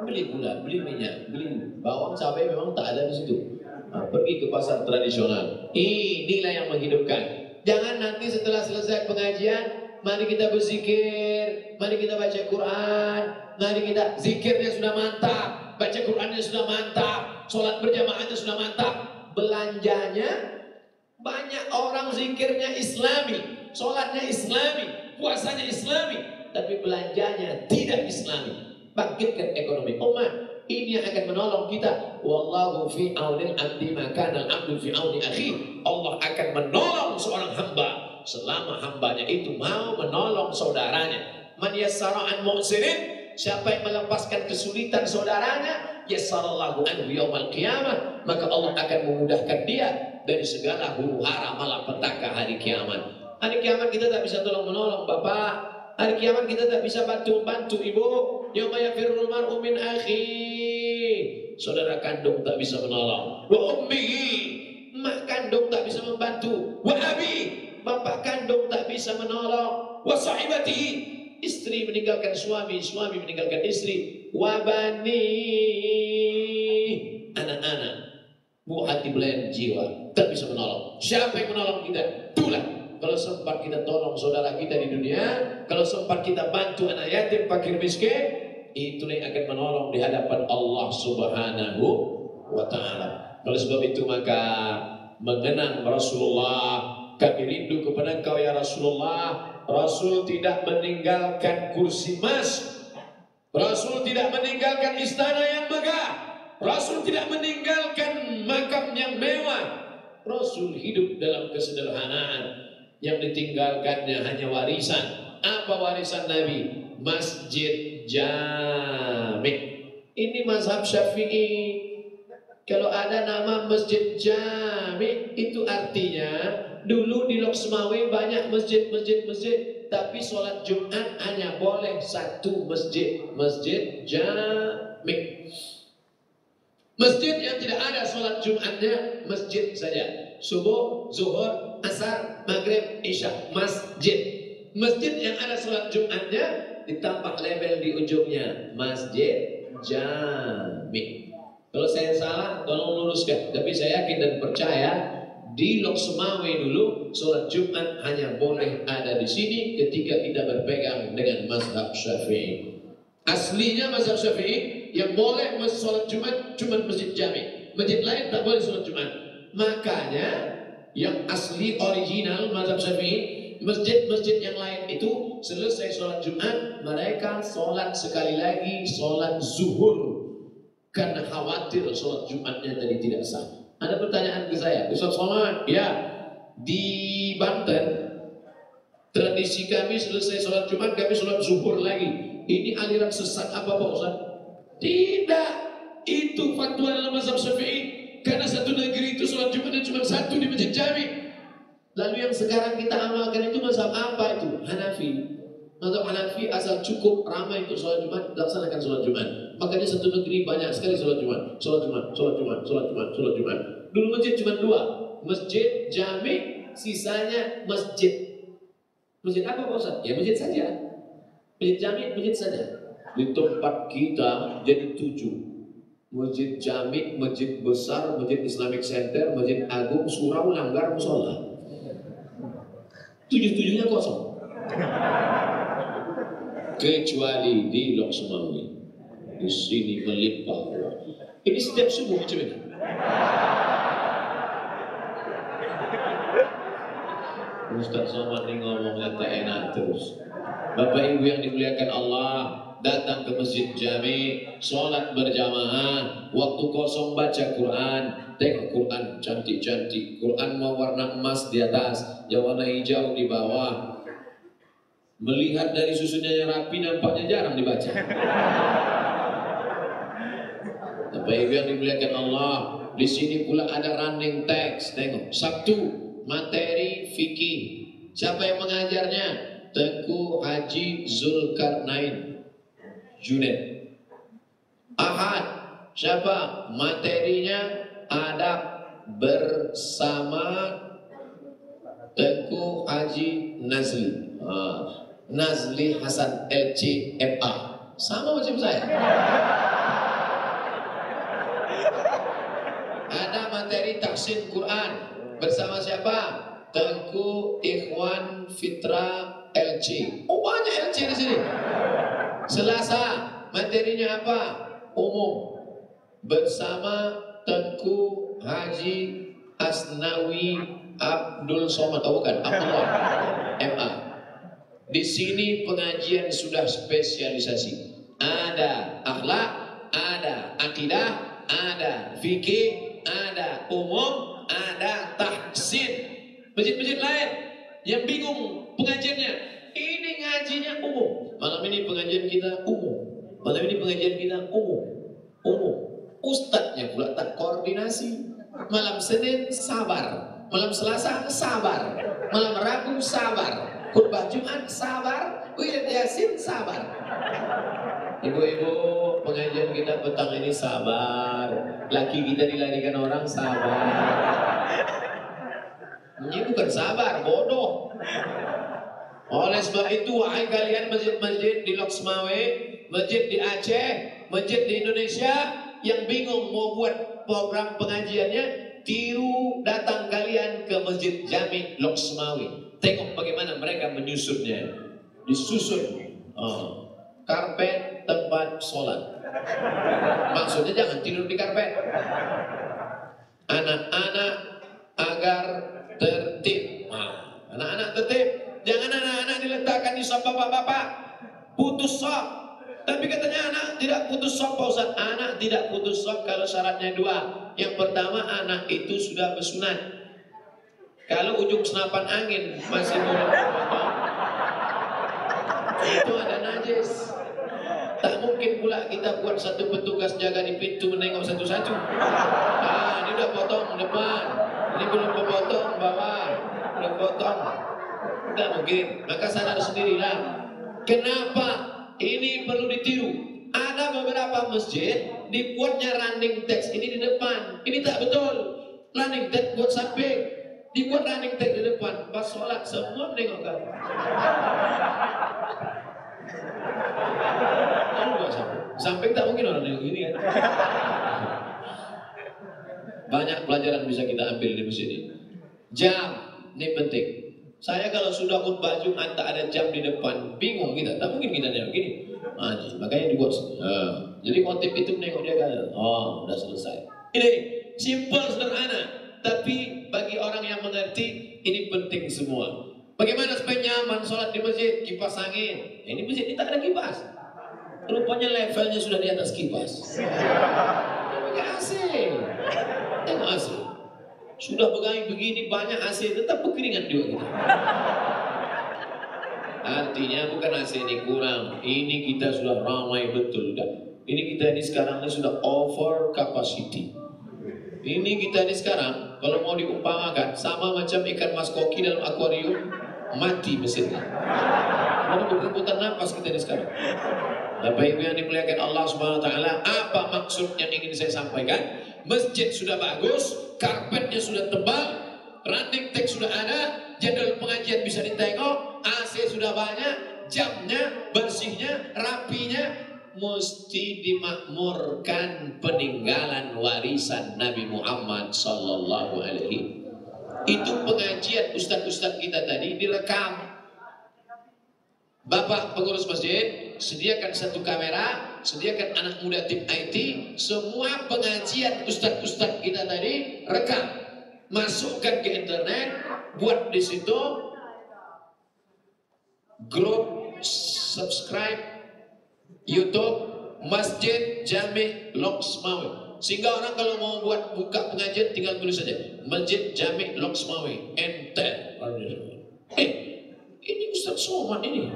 Beli gula, beli minyak, beli bawang, cabai memang tak ada di situ. Nah, pergi ke pasar tradisional. Inilah yang menghidupkan. Jangan nanti setelah selesai pengajian, mari kita berzikir, mari kita baca Quran, mari kita zikirnya sudah mantap, baca Qurannya sudah mantap, sholat berjamaahnya sudah mantap, belanjanya banyak orang zikirnya Islami, sholatnya Islami, puasanya Islami, tapi belanjanya tidak Islami. Bangkitkan ekonomi umat. Ini yang akan menolong kita. Wallahu fi aunil abdi maka al-abdu fi auni akhi. Allah akan menolong seorang hamba selama hambanya itu mau menolong saudaranya. Man yassara an mu'sirin, siapa yang melepaskan kesulitan saudaranya, yassarallahu anhu yaumal qiyamah, maka Allah akan memudahkan dia dari segala huru-hara malapetaka hari kiamat. Hari kiamat kita tak bisa tolong menolong bapak. Hari kiamat kita tak bisa bantu ibu. Yauma yafirrul mar'u min akhi. Saudara kandung tak bisa menolong. Wa ummihi, mak kandung tak bisa membantu. Wa abi, bapak kandung tak bisa menolong. Wa sahibatihi, istri meninggalkan suami, suami meninggalkan istri. Wa bani, anak-anak buah hati belayan jiwa, tak bisa menolong. Siapa yang menolong kita? Itulah. Kalau sempat kita tolong saudara kita di dunia, kalau sempat kita bantu anak yatim, fakir miskin, itulah yang akan menolong di hadapan Allah Subhanahu wa taala. Oleh sebab itu maka mengenang Rasulullah, kami rindu kepada Engkau ya Rasulullah. Rasul tidak meninggalkan kursi emas, Rasul tidak meninggalkan istana yang megah, Rasul tidak meninggalkan makam yang mewah. Rasul hidup dalam kesederhanaan. Yang ditinggalkannya hanya warisan. Apa warisan Nabi? Masjid jami. Ini mazhab Syafi'i. Kalau ada nama masjid jami, itu artinya dulu di Lok Semawe banyak masjid, tapi sholat Jumat hanya boleh satu masjid, masjid jami. Masjid yang tidak ada sholat Jumatnya, masjid saja. Subuh, zuhur, asar, maghrib, isya, masjid. Masjid yang ada sholat Jumatnya ditambah label di ujungnya, masjid jami. Kalau saya salah, tolong luruskan. Tapi saya yakin dan percaya di Lok Semawe dulu sholat Jumat hanya boleh ada di sini ketika kita berpegang dengan mazhab Syafi'i. Aslinya mazhab Syafi'i yang boleh sholat Jumat cuma masjid jami. Masjid lain tak boleh sholat Jumat. Makanya yang asli original mazhab Syafi'i, masjid-masjid yang lain itu selesai sholat Jumat mereka sholat sekali lagi sholat zuhur karena khawatir sholat Jumatnya tadi tidak sah. Ada pertanyaan ke saya, Ustaz Somad, ya di Banten tradisi kami selesai sholat Jumat kami sholat zuhur lagi. Ini aliran sesat apa Pak Ustaz? Tidak, itu fatwa dalam mazhab Syafi'i. Karena satu negeri itu sholat Jumatnya cuma satu di masjid jami. Lalu yang sekarang kita amalkan itu mazhab apa itu? Hanafi. Mazhab Hanafi asal cukup ramai untuk sholat Jumat, laksanakan sholat Jumat. Makanya satu negeri banyak sekali sholat Jumat. Sholat Jumat, sholat Jumat, sholat Jumat, sholat Jumat. Dulu masjid cuma dua, masjid jami, sisanya masjid. Masjid apa Pak Ustaz? Ya masjid saja. Masjid jami, masjid saja. Di tempat kita jadi 7. Masjid jami, masjid besar, masjid Islamic Center, masjid agung, surau, langgar, musola. 7-7-nya kosong. Kecuali di Lok Semawe. Di sini melimpah. Ini setiap subuh macam ini. Ustaz Somad ini ngomongnya tak enak terus. Bapak Ibu yang dimuliakan Allah, datang ke masjid jami, sholat berjamaah, waktu kosong baca Quran, tengok Quran cantik-cantik, Quran mau warna emas di atas, yang warna hijau di bawah. Melihat dari susunnya yang rapi nampaknya jarang dibaca. Bapak Ibu yang dimuliakan Allah, di sini pula ada running text. Tengok, Sabtu materi fikih. Siapa yang mengajarnya? Tengku Haji Zulkarnain Junaid. Ahad, siapa? Materinya adab bersama Tengku Haji Nazli. Nazli Hasan LC MA. Sama macam saya. Ada materi tafsir Quran bersama siapa? Tengku Ikhwan Fitra LC. Oh, banyak LC di sini. Selasa materinya apa? Umum bersama Tengku Haji Asnawi Abdul Somad. Oh bukan, Abdullah MA. Di sini pengajian sudah spesialisasi. Ada akhlak, ada akidah, ada fikih, ada umum, ada tahsin. Masjid-masjid lain yang bingung pengajiannya, ini ngajinya umum. Malam ini pengajian kita umum. Malam ini pengajian kita umum. Ustadznya pula tak koordinasi. Malam Senin sabar, malam Selasa sabar, malam Rabu sabar, khutbah Jumat sabar, Wirid Yasin sabar. Ibu-ibu, pengajian kita petang ini sabar. Laki kita dilarikan orang sabar. Ini bukan sabar, bodoh. Oleh sebab itu, wahai kalian masjid-masjid di Loksmawe, masjid di Aceh, masjid di Indonesia yang bingung mau buat program pengajiannya, tiru datang kalian ke Masjid Jami Loksmawe. Tengok bagaimana mereka menyusunnya. Disusun karpet tempat sholat. Maksudnya jangan tidur di karpet. Anak-anak agar tertib. Anak-anak tertib. Jangan anak-anak diletakkan di sop bapak-bapak. Putus sop. Tapi katanya anak tidak putus sop, Pak Ustaz. Anak tidak putus sop kalau syaratnya dua. Yang pertama, anak itu sudah bersunat. Kalau ujung senapan angin masih belum potong, itu ada najis. Tak mungkin pula kita buat satu petugas jaga di pintu menengok satu-satu. Ini udah potong depan, ini belum potong bawah, belum potong. Tidak mungkin. Maka sadar sendirilah. Kenapa ini perlu ditiru? Ada beberapa masjid dibuatnya running text ini di depan. Ini tak betul. Running text buat samping, dibuat running text di depan. Pas sholat semua menengok kamu. Samping tak mungkin orang nengok gini kan. Banyak pelajaran bisa kita ambil di masjid ini. Jam, ini penting. Saya kalau sudah khutbah Jumat tak ada jam di depan, bingung kita. Tak mungkin kita nengok gini. Makanya dibuat. Jadi khotib itu menengok dia kan. Udah selesai. Ini simple, sederhana. Tapi bagi orang yang mengerti, ini penting semua. Bagaimana supaya nyaman sholat di masjid? Kipas angin. Ini masjid ini tak ada kipas. Rupanya levelnya sudah di atas kipas. Tapi AC. Tengok AC. Sudah begini banyak AC, tetap berkeringat juga kita. Artinya bukan AC ini kurang. Ini kita sudah ramai betul kan. Ini kita ini sekarang ini sudah over capacity. Ini kita ini sekarang kalau mau diumpamakan sama macam ikan mas koki dalam akuarium, mati mesinnya. Mau berkebutan nafas kita ini sekarang. Bapak Ibu yang dimuliakan Allah Subhanahu wa taala, apa maksud yang ingin saya sampaikan? Masjid sudah bagus, karpetnya sudah tebal, running text sudah ada, jadwal pengajian bisa ditengok, AC sudah banyak, jamnya, bersihnya, rapinya, mesti dimakmurkan peninggalan warisan Nabi Muhammad sallallahu alaihi. Itu pengajian ustaz-ustaz kita tadi direkam. Bapak pengurus masjid, sediakan satu kamera, sediakan anak muda tim IT, semua pengajian ustaz-ustaz kita tadi rekam, masukkan ke internet, buat di situ grup, subscribe YouTube Masjid Jami Loksmawe, sehingga orang kalau mau buka pengajian tinggal tulis saja Masjid Jami Loksmawe, enter. Ini Ustaz Somad ini.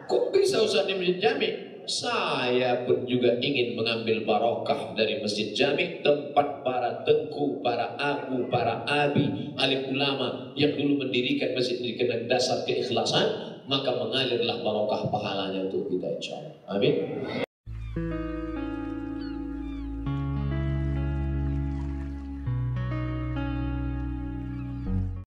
Kok bisa Ustaz di Masjid Jami? Saya pun juga ingin mengambil barokah dari Masjid Jami, tempat para tengku, para abu, para abi, alim ulama yang dulu mendirikan masjid ini dengan dasar keikhlasan, maka mengalirlah barokah pahalanya untuk kita, insya Allah. Amin.